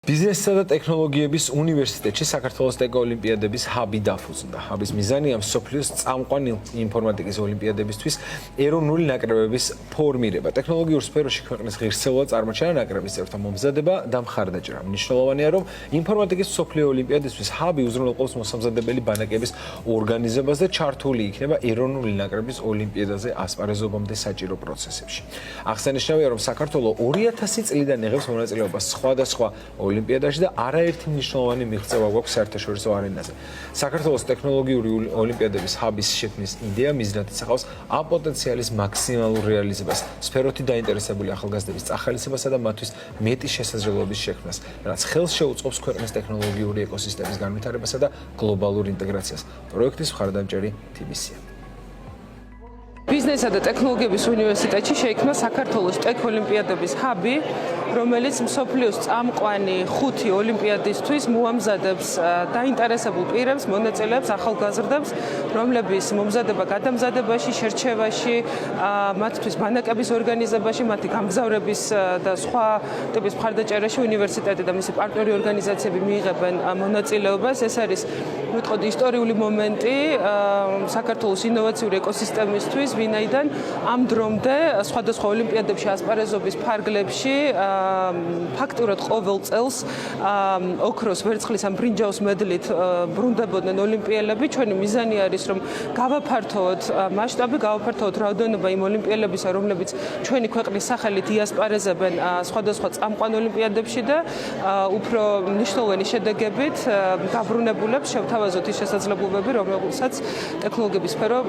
ბიზნესისა და ტექნოლოგიების უნივერსიტეტში საქართველოს ტექ ოლიმპიადების ჰაბი დაფუძნდა. ჰაბის მიზანია მსოფლიოს წამყვანი ინფორმატიკის ოლიმპიადებისთვის ეროვნული ნაკრებების ფორმირება. ტექნოლოგიურ სფეროში ქვეყნის ღირსეულად წარმოჩენა ნაკრების წევრთა მომზადება და მხარდაჭერა. მნიშვნელოვანია, რომ ინფორმატიკის მსოფლიო ოლიმპიადისთვის ჰაბი უზრუნველყოფს მოსამზადებელი ბანაკების ორგანიზებას და ჩართული იქნება ეროვნული ნაკრების ოლიმპიადაზე ასპარეზობამდე საჭირო პროცესებში. აღსანიშნავია, რომ საქართველოს 2000 წლიდან იღებს მონაწილეობას სხვადასხვა ოლიმპიადაში და არაერთი მნიშვნელოვანი მიღწევა გვაქვს საერთაშორისო არენაზე. საქართველოს ტექნოლოგიური ოლიმპიადების ჰაბის შექმნის იდეა მიზნად იცავს ამ პოტენციალის მაქსიმალურ რეალიზებას, სფეროთი დაინტერესებული ახალგაზრდების წახალისებასა და მათთვის მეტი შესაძლებლობის შექმნას, რაც ხელს შეუწყობს ქვეყნის ტექნოლოგიური ეკოსისტემის განვითარებასა და გლობალურ ინტეგრაციას. პროექტის მხარდამჭერი TBC-ია. ბიზნესისა და ტექნოლოგიების უნივერსიტეტში შეიქმნა საქართველოს ტექ ოლიმპიადების ჰაბი, რომელიც მსოფლიოს წამყვანი 5 ოლიმპიადისთვის მოამზადებს დაინტერესებულ პირებს, მონაწილეებს, ახალგაზრდებს, რომლების მომზადება გადამზადებაში, შერჩევაში, მათთვის ბანაკების ორგანიზებაში, მათი გამგზავრების და სხვა ტიპის მხარდაჭერაში უნივერსიტეტი და მისი პარტნიორი ორგანიზაციები მიიღებენ მონაწილეობას. ეს არის ვიტყოდი ისტორიული მომენტი საქართველოს ინოვაციური ეკოსისტემისთვის, ვინაიდან ამ დრომდე სხვადასხვა ოლიმპიადებში ასპარეზობის ფარგლებში ფაქტურად ყოველ წელს ოქროს, ვერცხლის ან ბრინჯაოს მედლით ბრუნდებოდნენ ოლიმპიელები. ჩვენი მიზანი არის, რომ გავაფართოვოთ მასშტაბი, გავაფართოვოთ რაოდენობა იმ ოლიმპიელებისა, რომლებიც ჩვენი ქვეყნის სახელით იასპარეზებენ სხვადასხვა წამყვან ოლიმპიადებში და უფრო მნიშვნელოვანი შედეგებით დაბრუნებულებს შევთავაზოთ ის შესაძლებლობები, რომელსაც ტექნოლოგიების სფერო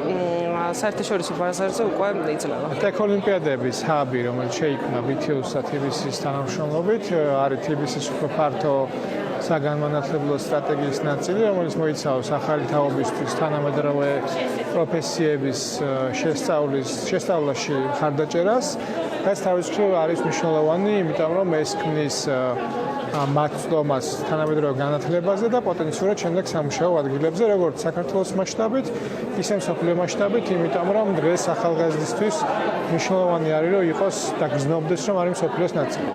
საერთაშორისო ბაზარზე უკვე იძლევა. ტექ ოლიმპიადების ჰაბი, რომელიც შეიქმნა BTO-სა TBC-ის თანამშრომლობით, არის TBC-ის უფრო ფართო საგანმანათლებლო სტრატეგიის ნაწილი, რომელიც მოიცავს ახალი თაობისთვის თანამედროვე პროფესიების შესწავლაში მხარდაჭერას. ეს თავის მხრივ არის მნიშვნელოვანი, იმიტომ რომ ეს ქმნის მაცდომას თანამედროვე განათლებაზე და პოტენციურად შემდეგ სამუშაო ადგილებზე, როგორც საქართველოს მასშტაბით, ისე მსოფლიო მასშტაბით, იმიტომ რომ დღეს ახალგაზრდისთვის მნიშვნელოვანი არის, რომ იყოს და გრძნობდეს, რომ არის მსოფლიოს ნაწილი.